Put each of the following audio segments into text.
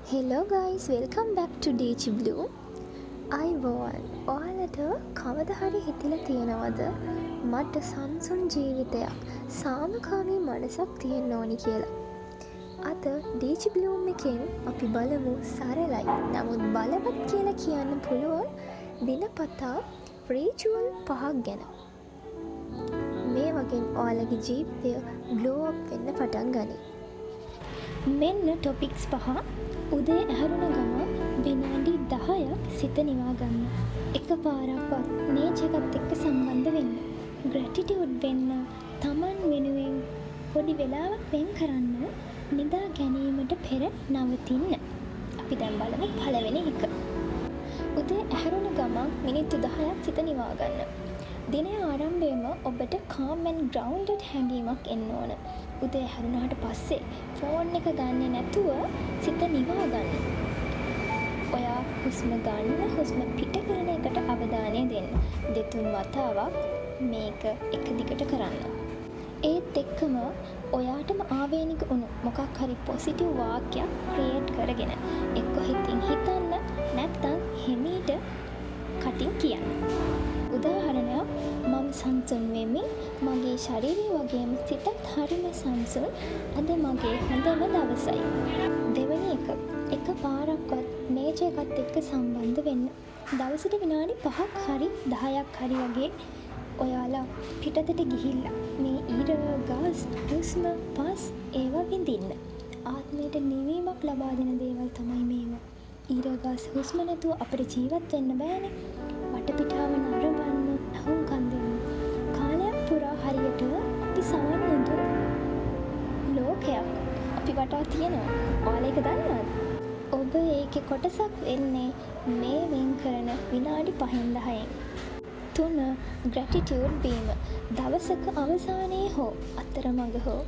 Hello guys, welcome back to DH Blue. ඔයාලට කවද හරි හිතිලා තියෙනවද මට සංසුන් ජීවිතයක් සාමකාමී මනසක් තියෙන්න ඕනි කියලා. අද DH Blue එකෙන් අපි බලමු සරලයි නමුත් බලවත් කියලා කියන්න පුළුවන් දිනපතා රිචුවල් 5ක් ගැන. මේ වගේ ඔයාලගේ ජීවිතය ග්ලෝ අප් වෙන්න පටන් ගනී. මෙන්න ටොපික්ස් 5. උදේ ඇහැරුණ ගමන් විනාඩි 10ක් සිත නිවා ගන්න. එකපාරක්වත් නේචර් එකත් එක්ක සම්බන්ධ වෙන්න. ග්‍රැටිටියුඩ් වෙන්න. තමන් වෙනුවෙන් පොඩි වෙලාවක් වෙන් කරන්න. නිදා ගැනීමට පෙර නවතින්න. අපි දැන් බලමු පළවෙනි එක. උදේ ඇහැරුණ ගමන් මිනිත්තු 10ක් සිත නිවා ගන්න. දිනයේ ආරම්භයේම ඔබට calm and grounded හැඟීමක් එන්න ඕන. උදේ හැරුණාට පස්සේ ෆෝන් එක ගන්න නැතුව සිත නිවා ගන්න. ඔයා හුස්ම ගන්න හුස්ම පිට කරන එකට අවධානය දෙන්න. දෙතුන් වතාවක් මේක එක දිගට කරන්න. ඒත් එක්කම ඔයාටම ආවේනික වුණු මොකක් හරි පොසිටිව් වාක්‍යයක් ක්‍රියේට් කරගෙන එක්ක හිතින් හිතන්න නැත්නම් හිමීට කටින් කියන්න. උදාහරණයක් මම සංසුන් වෙමි මගේ ශරීරය වගේම සිතත් හරිම සංසුන් අද මගේ හොඳම දවසයි. දෙවැනි එක පාරක්වත් නේචර් එකත් එක්ක සම්බන්ධ වෙන්න. දවසට විනාඩි 5ක් හරි 10ක් හරි වගේ ඔයාලා පිටතට ගිහිල්ලා මේ ඊර ගස් හුස්ම පස් ඒවා විඳින්න. ආත්මයට නිවීමක් ලබා දෙන දේවල් තමයි මේවා. ඊර ගස් හුස්ම නැතුව අපිට ජීවත් වෙන්න බෑනේ. වටපිටාව නරඹන්න අහුම්කම් දෙන්න. කාලයක් පුරා හරියට අපි සමන් නුදු ලෝකයක් අපි වටා තියෙනවා. ඔයාලා ඒක දන්නවද? ඔබ ඒකේ කොටසක් වෙන්නේ මේ වෙන් කරන විනාඩි 5න් 10න්. 3. ග්‍රැටිටියුඩ් වීම. දවසක අවසානයේ හෝ අතරමඟ හෝ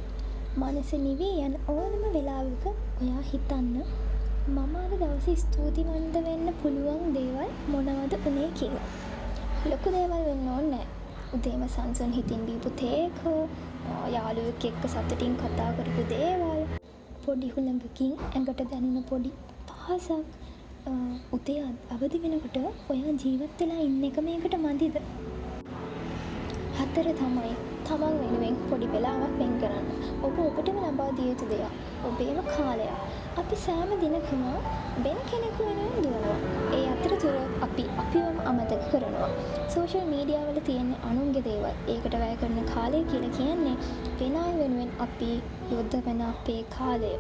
මනස නිවී යන ඕනම වෙලාවක ඔයා හිතන්න මම අද දවසේ ස්තුතිවන්ත වෙන්න පුළුවන් දේවල් මොනවද උනේ කියලා. ලොකු දේවල් වෙන්න ඕනේ නැහැ. උදේම සංසුන් හිතින් බීපු තේක, යාළුවෙක් එක්ක සතුටින් කතා කරපු දේවල්, පොඩි හුළඟකින් ඇඟට දැනෙන පොඩි පහසක්. උදේ අවදි වෙනකොට ඔයා ජීවත් වෙලා ඉන්න එක මේකට මදිද? 4 තමයි තමන් වෙනුවෙන් පොඩි වෙලාවක් වෙන් කරන්න. ඔබ ඔබටම ලබා දිය යුතු දෙයක්. ඔබේම කාලයක්. අපි සෑම දිනකම වෙන කෙනෙකු වෙනුවෙන් දුවනවා. ඒ අතරතුර අපි අපිවම අමතක කරනවා. සෝෂල් මීඩියා වල තියෙන අනුන්ගේ දේවල් ඒකට වැය කරන කාලය කියලා කියන්නේ වෙන අය වෙනුවෙන් අපි යොදවන අපේ කාලය.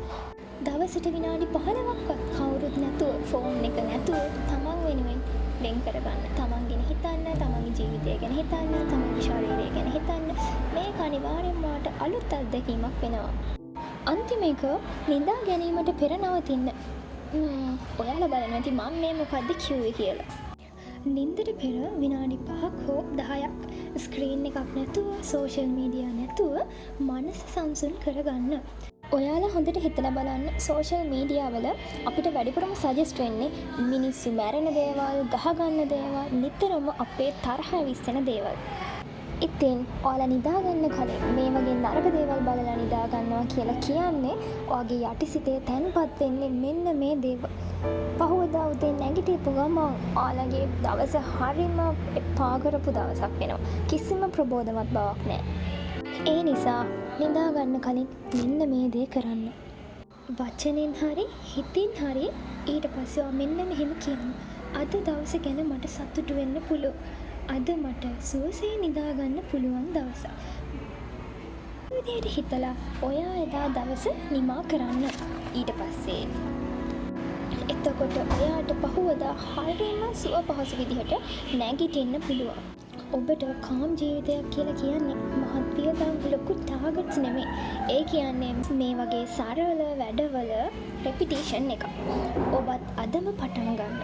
දවසට විනාඩි 15ක්වත් කවුරුත් නැතුව ෆෝන් එක නැතුව තමන් වෙනුවෙන් වෙන් කරගන්න. තමන් ගැන හිතන්න, තමන්ගේ ජීවිතය ගැන හිතන්න, තමන්ගේ ශරීරය ගැන හිතන්න. මේක අනිවාර්යෙන්ම වාට අලුත් අත්දැකීමක් වෙනවා. අන්තිම එක නිදා ගැනීමට පෙර නවතින්න. ඔයාලා බලන්න ඇති මම මේ මොකද්ද කිව්වේ කියලා. නින්දට පෙර විනාඩි 5ක් හෝ 10ක් ස්ක්‍රීන් එකක් නැතුව, සෝෂල් මීඩියා නැතුව මනස සංසුන් කරගන්න. ඔයාලා හොඳට හිතලා බලන්න සෝෂල් මීඩියා වල අපිට වැඩිපුරම සජෙස්ට් වෙන්නේ මිනිස්සු මැරෙන දේවල්, ගහගන්න දේවල්, නිතරම අපේ තරහ විස්සෙන දේවල්. ඉතින් ඔයාලා නිදාගන්න කලින් මේ වගේ නරක දේවල් බලලා නිදා ගන්නවා කියලා කියන්නේ ඔයාගේ යටිසිතේ තැන්පත් වෙන්නේ මෙන්න මේ දේවල්. පහවදා උදේ නැගිටිපු ගමන් ඔයාලගේ දවස හරිම එපා කරපු දවසක් වෙනවා. කිසිම ප්‍රබෝධමත් බවක් නැහැ. ඒ නිසා නිදා ගන්න කලින් මෙන්න මේ දේ කරන්න. වචනෙන් හරි හිතින් හරි ඊට පස්සේ මෙන්න මෙහෙම කියන්න. අද දවස ගැන මට සතුටු වෙන්න පුළුවන්. අද මට සුවසේ නිදා ගන්න පුළුවන් දවසක්. විදියට හිතලා ඔයා එදා දවස නිමා කරන්න. ඊට පස්සේ එතකොට ඔයාට පහවදා හරියම සුව පහසු විදිහට නැගිටින්න පුළුවන්. ඔබට කාම් ජීවිතයක් කියලා කියන්නේ මහත් පියදම් ලොකු ටාගට්ස් නෙමෙයි. ඒ කියන්නේ මේ වගේ සරල වැඩවල රෙපිටිෂන් එක. ඔබත් අදම පටන් ගන්න.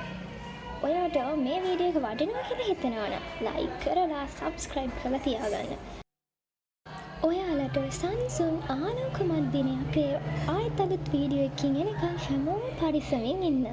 ඔයාට මේ වීඩියෝ එක වටිනවා කියලා හිතනවා නම් ලයික් කරලා සබ්ස්ක්‍රයිබ් කරලා තියාගන්න. ඔයාලට සංසුන් ආලෝකමත් දිනයක් වේවා. ආයෙත් අලුත් වීඩියෝ එකකින් එනකන් හැමෝම පරිස්සමින් ඉන්න.